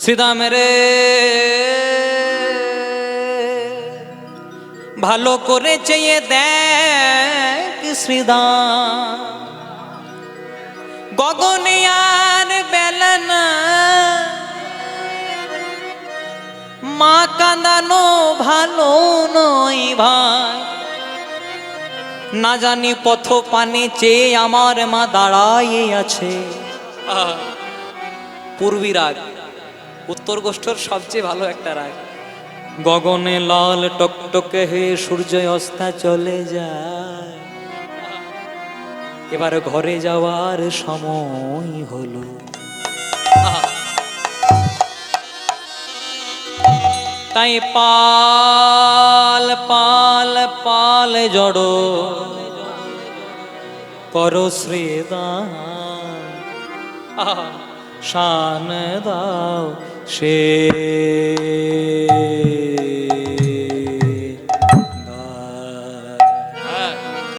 শ্রীদাম রে ভালো করে চেয়ে দেখ শ্রীদাম, গগনে আর বেলা না, মা কাঁদানো ভালো নয় ভাই। না জানি পথ পানে চেয়ে আমার মা দাঁড়াইয়ে আছে। পূর্বী রাগ, উত্তর গোষ্ঠীর সবচেয়ে ভালো একটা রাগ। গগনে লাল টকটকে হয়ে সূর্য অস্তা চলে যায়, এবার ঘরে যাওয়ার সময় হলো। তাই পাল পাল পাল জড়ো করো শ্রীদাম, শান দাও সে